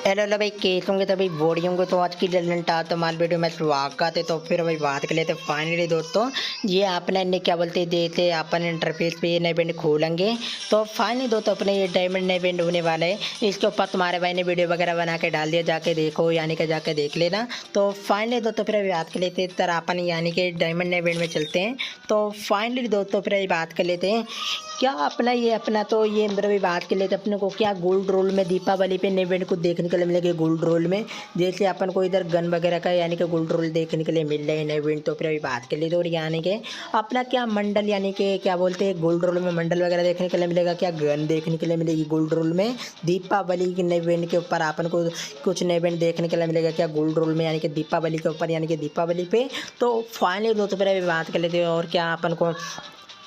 Hello hello भाई, कैसे होंगे? तो भाई बोर्ड होंगे तो आज की ललन टा तो माल वीडियो में स्वागत है। तो फिर भाई बात कर लेते फाइनली दोस्तों, ये अपने ने क्या बोलते हैं जैसे अपन इंटरफेस पे ये नए बैंड खोलेंगे तो फाइनली दोस्तों अपने ये डायमंड नए बैंड होने वाले हैं। इसके ऊपर तुम्हारे भाई ने वीडियो वगैरह बना के डाल दिया, जाके देखो यानी कि जाके देख लेना। तो फाइनली दोस्तों फिर अभी बात कर लेते हैं तरह अपन यानी कि डायमंड नए बैंड में चलते हैं। तो फाइनली दोस्तों फिर अभी बात कर लेते हैं क्या अपना तो ये मतलब भी बात कर लेते अपने को क्या गोल्ड रोल में दीपावली पे नए बैंड को देखने के लिए मिलेगा। गोल्ड रोल में जैसे अपन को इधर गन वगैरह का यानी कि गोल्ड रोल देखने के लिए मिल रहे हैं नए बैंड। तो फिर अभी बात कर लेते और यानी कि अपना क्या मंडल यानी कि क्या बोलते हैं गोल्ड रोल में मंडल वगैरह देखने के लिए मिलेगा, क्या गन देखने के लिए मिलेगी गोल्ड रोल में दीपावली के नए बैंड के ऊपर अपन को कुछ नए बैंड देखने के लिए मिलेगा क्या गोल्ड रोल में यानी कि दीपावली के ऊपर यानी कि दीपावली पे। तो फाइनली दोस्तों फिर अभी बात कर लेते हैं और क्या अपन को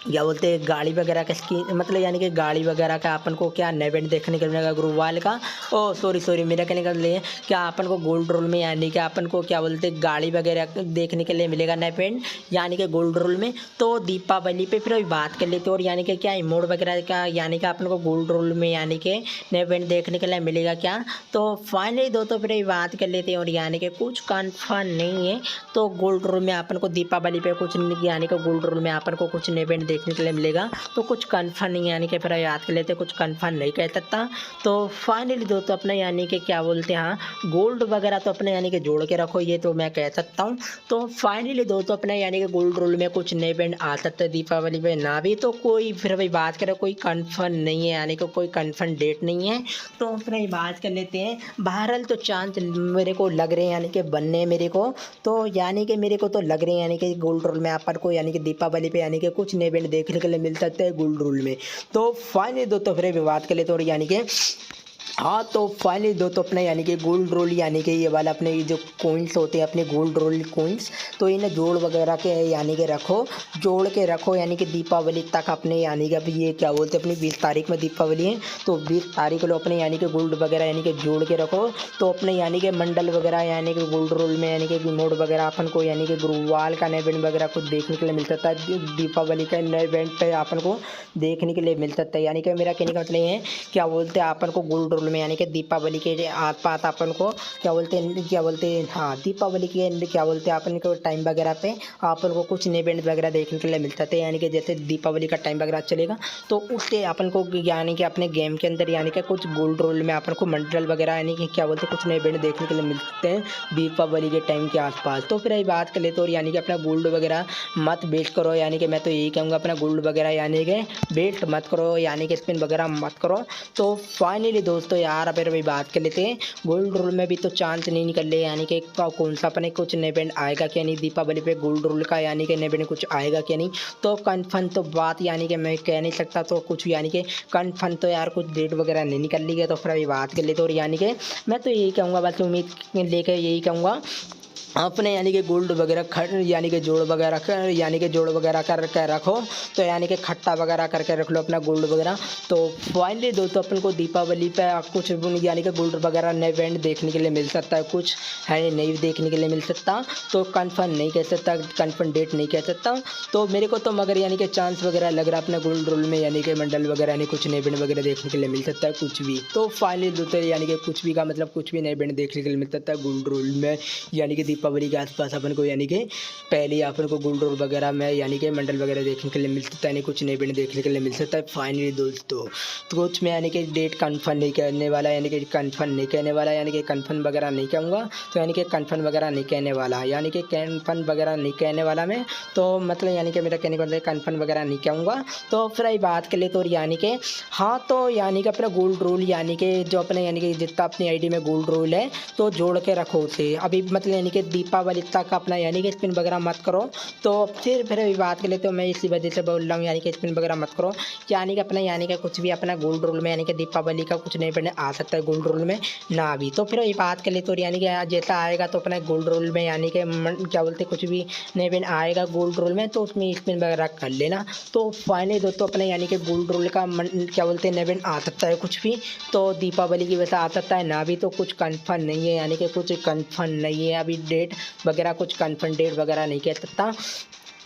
क्या बोलते हैं गाड़ी वगैरह का स्कीन मतलब यानी कि गाड़ी वगैरह का अपन को क्या नए बैंड देखने को मिलेगा ग्रुवाल का। ओ सॉरी मेरा कहने का लिए क्या अपन को गोल्ड रोल में यानी कि अपन को क्या बोलते हैं गाड़ी वगैरह देखने के लिए मिलेगा नए बैंड यानी कि गोल्ड रोल में तो दीपावली पे। फिर अभी बात कर लेते और यानी कि क्या इमोट वगैरह का यानी कि अपन को गोल्ड रोल में यानी कि नए बैंड देखने के लिए मिलेगा क्या। तो फाइनली दोस्तों फिर अभी बात कर लेते हैं और यानी कि कुछ कन्फर्म नहीं है। तो गोल्ड रोल में अपन को दीपावली पे कुछ यानी कि गोल्ड रोल में अपन को कुछ नए बैंड देखने के लिए मिलेगा तो कुछ कन्फर्म नहीं यानी कि फिर याद कर लेते कुछ कन्फर्म नहीं कह सकता। तो फाइनली दोस्तों अपने यानी कि क्या बोलते हैं हाँ गोल्ड वगैरह तो अपने यानी कि जोड़ के रखो ये तो मैं कह सकता हूँ। तो फाइनली दोस्तों अपने यानी कि गोल्ड रोल में कुछ नए बैंड आ सकते हैं दीपावली पे ना भी तो कोई फिर भाई बात करें कोई कन्फर्म नहीं है यानी कि कोई कन्फर्म डेट नहीं है। तो फिर बात कर लेते हैं बहरहाल तो चांस मेरे को लग रहे हैं यानी कि बनने मेरे को तो यानी कि मेरे को तो लग रहे हैं यानी कि गोल्ड रोल में अपन को यानी कि दीपावली पे यानी कि कुछ नए बैंड देखने के लिए मिल सकते हैं गोल्ड रोल में। तो फाइनली दोस्तों फिर भी बात कर लेते और यानी कि हाँ तो फाइनली दोस्तों अपने यानी कि गोल्ड रोल यानी कि ये वाला अपने ये जो कोइंस होते हैं अपने गोल्ड रोल कोइंस तो इन्हें जोड़ वगैरह के यानी कि रखो जोड़ के रखो यानी कि दीपावली तक अपने यानी कि अभी ये क्या बोलते हैं अपनी 20 तारीख में दीपावली है तो 20 तारीख को अपने यानी कि गोल्ड वगैरह यानी कि जोड़ के रखो। तो अपने यानी कि मंडल वगैरह यानी कि गोल्ड रोल में यानी कि मोड वगैरह अपन को यानी कि गुरुवाल का नए बैंड वगैरह को देखने के लिए मिल सकता है दीपावली का नए बैंड पे अपन को देखने के लिए मिल सकता है। यानी कि मेरा कहने का मतलब है क्या बोलते हैं अपन को गोल्ड रोल में यानी कि दीपावली के आसपास अपन को क्या बोलते हैं हाँ दीपावली के क्या बोलते हैं अपन को टाइम वगैरह पे अपन को कुछ नए बैंड वगैरह देखने के लिए मिल सकते हैं। यानी कि जैसे दीपावली का टाइम वगैरह चलेगा तो उससे अपन को यानी कि अपने गेम के अंदर यानी कि कुछ गोल्ड रोल में अपन को मंडल वगैरह यानी कि क्या बोलते हैं कुछ नए बैंड देखने के लिए मिलते हैं दीपावली के टाइम के आसपास। तो फिर बात कर लेते और यानी कि अपना गोल्ड वगैरह मत वेस्ट करो यानी कि मैं तो यही कहूँगा अपना गोल्ड वगैरह यानी कि वेस्ट मत करो यानी कि स्पिन वगैरह मत करो। तो फाइनली दोस्तों यार फिर अभी बात कर लेते हैं गोल्ड रोल में भी तो चांस नहीं निकल रहे यानी कि कौन सा अपने कुछ नए बैंड आएगा क्या नहीं दीपावली पे गोल्ड रोल का यानी कि नए बैंड कुछ आएगा क्या नहीं। तो कन्फर्म तो बात यानी कि मैं कह नहीं सकता तो कुछ यानी कि कन्फर्म तो यार कुछ डेट वगैरह नहीं निकल रही है। तो फिर अभी बात कर लेते और यानी कि मैं तो यही कहूँगा बस उम्मीद लेकर यही कहूँगा अपने यानी कि गोल्ड वगैरह यानी कि जोड़ वगैरह कर यानी कि जोड़ वगैरह कर रखो। तो यानी कि खट्टा वगैरह करके रख लो अपना गोल्ड वगैरह। तो फाइनली दोस्तों अपन को दीपावली पे कुछ यानी कि गोल्ड वगैरह नए बैंड देखने के लिए मिल सकता है कुछ है नहीं देखने के लिए मिल सकता। तो कन्फर्म नहीं कह सकता कन्फर्म डेट नहीं कह सकता। तो मेरे को तो मगर यानी कि चांस वगैरह लग रहा है अपना गोल्ड रोल में यानी कि मंडल वगैरह यानी कुछ नए बैंड वगैरह देखने के लिए मिल सकता है कुछ भी। तो फाइनली दोस्तों यानी कि कुछ भी का मतलब कुछ भी नए बैंड देखने के लिए मिल सकता है गोल्ड रोल में यानी कि दीपावली के आसपास अपन को यानी कि पहले अपन को गोल्ड रोल वगैरह में यानी कि मंडल वगैरह देखने के लिए मिल सकता है यानी कुछ नए बैंड देखने के लिए मिल सकता है। फाइनली दोस्तों तो कुछ में यानी कि डेट कन्फर्म नहीं करने वाला यानी कि कन्फर्म नहीं कहने वाला यानी कि कन्फर्म वगैरह नहीं कहूँगा। तो यानी कि कन्फर्म वगैरह नहीं कहने वाला यानी कि कन्फर्म वगैरह नहीं कहने वाला मैं तो मतलब यानी कि मेरा कहने का मतलब कन्फर्म वगैरह नहीं कहूँगा। तो फिर आई बात कर ले तो यानी कि हाँ तो यानी कि अपना गोल्ड रोल यानी कि जो अपने यानी कि जितना अपनी आईडी में गोल्ड रोल है तो जोड़ के रखो उसे अभी मतलब यानी कि दीपावली तक अपना यानी कि स्पिन वगैरह मत करो। तो फिर अभी बात कर लेते हो मैं इसी वजह से बोल रहा हूँ यानी कि स्पिन वगैरह मत करो यानी कि अपना यानी कि कुछ भी अपना गोल्ड रोल में यानी कि दीपावली का कुछ नए बैंड आ सकता है गोल्ड रोल में ना भी। तो फिर ये बात कर लेते हो यानी कि जैसा आएगा तो अपना गोल्ड रोल में यानी कि क्या बोलते कुछ भी नए बैंड आएगा गोल्ड रोल में तो उसमें स्पिन वगैरह कर लेना। तो फाइनली दोस्तों अपने यानी कि गोल्ड रोल का क्या बोलते हैं नए बैंड आ सकता है कुछ भी तो दीपावली की वजह से आ सकता है ना भी तो कुछ कन्फर्म नहीं है यानी कि कुछ कन्फर्म नहीं है अभी डेट वगैरह कुछ कन्फर्म डेट वगैरह नहीं कह सकता।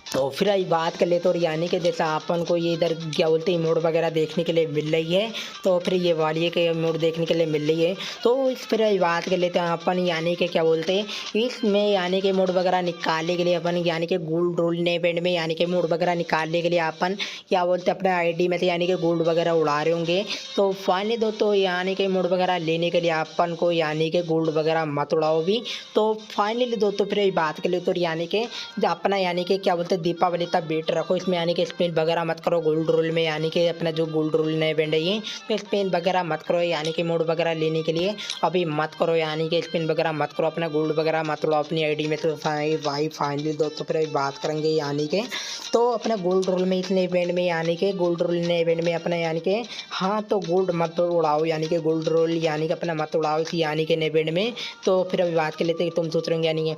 तो फिर अभी बात कर ले तो यानी कि जैसा अपन को ये इधर क्या बोलते हैं इमोट वगैरह देखने के लिए मिल रही है। तो फिर ये वाली के इमोट देखने के लिए मिल रही है। तो इस फिर अभी बात कर लेते हैं अपन यानी कि क्या बोलते हैं इसमें यानी कि इमोट वगैरह निकालने के लिए अपन यानी कि गोल्ड रोल ने बैंड में यानी कि इमोट वगैरह निकालने के लिए अपन क्या बोलते हैं अपने आईडी में से यानी कि गोल्ड वगैरह उड़ा रहे होंगे। तो फाइनली दोस्तों यानी कि इमोट वगैरह लेने के लिए अपन को यानी कि गोल्ड वगैरह मत उड़ाओ भी। तो फाइनली दोस्तों फिर अभी बात कर ले तो यानी कि अपना यानी कि क्या बोलते हैं दीपावली तक वेट रखो। इसमें यानी कि स्पिन वगैरह मत करो गोल्ड रोल में यानी कि अपना जो गोल्ड रोल नए बैंड है ये तो स्पिन वगैरह मत करो यानी कि मोड वगैरह लेने के लिए अभी मत करो यानी कि स्पिन वगैरह मत करो अपना गोल्ड वगैरह मत लो अपनी आईडी में। तो भाई फाइनली दोस्तों फिर अभी बात करेंगे यानी कि तो अपना गोल्ड रोल में इतने इवेंट में यानी कि गोल्ड रोल नए इवेंट में अपना यानी कि हाँ तो गोल्ड मत उड़ाओ यानी कि गोल्ड रोल यानी कि अपना मत उड़ाओ इस यानी कि नए इवेंट में। तो फिर अभी बात कर लेते हैं तुम सोच रहे होंगे यानी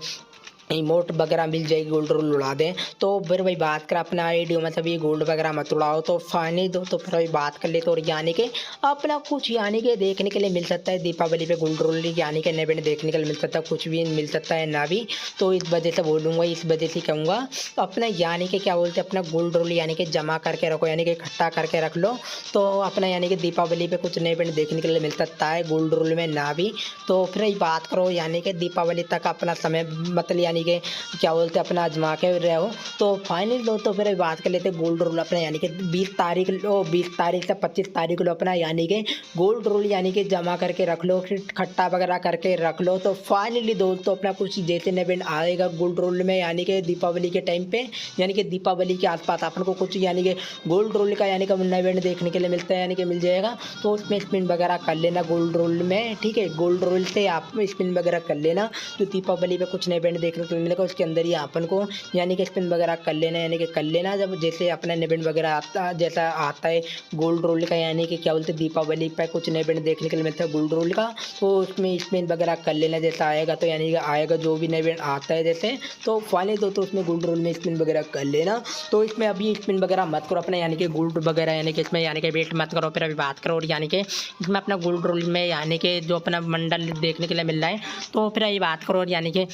इमोट वगैरह मिल जाएगी गोल्ड रोल उड़ा दें। तो फिर वही बात कर अपना आईडी मतलब ये गोल्ड वगैरह मत उड़ाओ। तो फाइनली दो तो फिर वही बात कर ले तो यानी कि अपना कुछ यानी कि देखने के लिए मिल सकता है दीपावली पे गोल्ड रोल यानी कि नए देखने के लिए मिल सकता है कुछ भी मिल सकता है ना भी। तो इस वजह से बोलूँगा इस वजह से कहूँगा अपना यानी कि क्या बोलते हैं अपना गोल्ड रोल यानी कि जमा करके रखो यानी कि इकट्ठा करके रख लो। तो अपना यानी कि दीपावली पे कुछ नए बैंड देखने के लिए मिल सकता है गोल्ड रोल में ना भी। तो फिर ये बात करो यानी कि दीपावली तक अपना समय मतलब यानी कि क्या बोलते हैं अपना आजमा के रहो। तो फाइनली लो तो फिर बात कर लेते हैं गोल्ड रोल अपना यानी कि 20 तारीख से 25 तारीख लो अपना यानी कि गोल्ड रोल यानी कि जमा करके रख लो फिर खट्टा वगैरह करके रख लो। तो फाइनली दोस्तों अपना कुछ जैसे इवेंट आएगा गोल्ड रोल में यानी कि दीपावली के टाइम पे यानी कि दीपावली के आसपास अपन को कुछ यानी कि गोल्ड रोल का यानी कि इवेंट देखने के लिए मिलता है यानी कि मिल जाएगा। तो उसमें स्पिन वगैरह कर लेना गोल्ड रोल में ठीक है गोल्ड रोल से आप स्पिन वगैरह कर लेना। तो दीपावली पे कुछ नए इवेंट देखने को मिलेगा उसके अंदर ही अपन को यानी कि स्पिन वगैरह कर लेना यानी कि कर लेना जब जैसे अपना इवेंट वगैरह आता जैसा आता है गोल्ड रोल का यानी कि क्या बोलते हैं दीपावली पे कुछ नए इवेंट देखने के लिए मिलता है गोल्ड रोल का। तो उसमें स्पिन वगैरह कर लेना जैसा आएगा तो यानी कि आएगा जो भी नए इवेंट आता है जैसे। तो फाइनली दोस्तों उसमें गोल्ड रोल में स्पिन वगैरह कर लेना। तो इसमें अभी स्पिन वगैरह मत करो अपना यानी कि गोल्ड वगैरह यानी कि इसमें यानी कि वेट मत करो। फिर अभी बात करो और यानी कि इसमें अपना गोल्ड रोल में यानी कि जो अपना मंडल देखने के लिए मिल रहा है। तो फिर अभी बात करो और यानी कि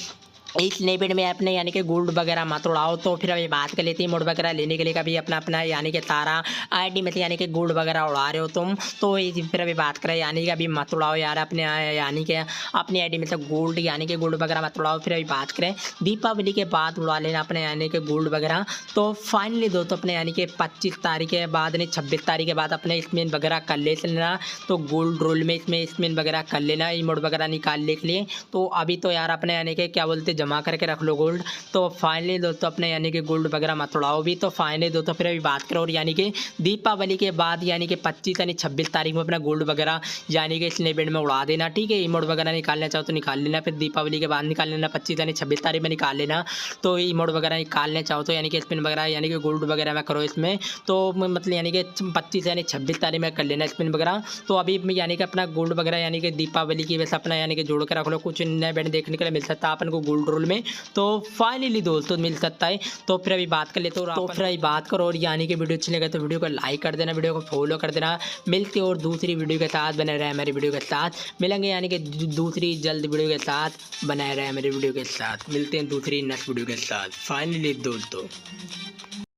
इस नेबिड में आपने यानी कि गोल्ड वगैरह मत उड़ाओ। तो फिर अभी बात कर लेते हैं मोड वगैरह लेने के लिए कभी अपना अपना यानी कि सारा आईडी में से यानी कि गोल्ड वगैरह उड़ा रहे हो तुम। तो फिर अभी बात करें यानी कि अभी मत उड़ाओ यार अपने यानी कि अपनी आईडी में से गोल्ड यानी कि गोल्ड वगैरह मत उड़ाओ। फिर अभी बात करें दीपावली के बाद उड़ा लेना अपने यानी कि गोल्ड वगैरह। तो फाइनली दोस्तों अपने यानी कि 25 तारीख के बाद नहीं 26 तारीख के बाद अपने स्पिन वगैरह कर लेना। तो गोल्ड रोल में इसमें स्पिन वगैरह कर लेना इमोट वगैरह निकालने के लिए। तो अभी तो यार अपने यानी कि क्या बोलते जमा करके रख लो गोल्ड। तो फाइनली दोस्तों अपने यानी कि गोल्ड वगैरह मत उड़ाओ भी। तो फाइनली दोस्तों फिर अभी बात करो और यानी कि दीपावली के बाद यानी कि 25 यानी 26 तारीख में अपना गोल्ड वगैरह यानी कि इस इवेंट में उड़ा देना ठीक है। इमोट वगैरह निकालना चाहो तो निकाल लेना फिर दीपावली के बाद निकाल लेना 25 यानी 26 तारीख में निकाल लेना। तो इमोट वगैरह निकालना चाहो तो यानी कि स्पिन वगैरह यानी कि गोल्ड वगैरह में करो इसमें। तो मतलब यानी कि 25 यानी 26 तारीख में कर लेना स्पिन वगैरह। तो अभी यानी कि अपना गोल्ड वगैरह यानी कि दीपावली की वैसे अपना यानी कि जोड़ के रख लो कुछ नए इवेंट देखने के लिए मिल सकता है अपन को गोल्ड रोल में। तो फाइनली दोस्तों मिल सकता है। तो फिर अभी बात कर लेते हो तो फिर अभी बात करो और यानी कि वीडियो अच्छी लगे तो वीडियो को लाइक कर देना वीडियो को फॉलो कर देना। मिलते और दूसरी वीडियो के साथ बने रहे मेरी वीडियो के साथ मिलेंगे यानी कि दूसरी जल्द वीडियो के साथ बनाए रहे मेरी वीडियो के साथ मिलते हैं दूसरी नेक्स्ट वीडियो के साथ फाइनली दोस्तों।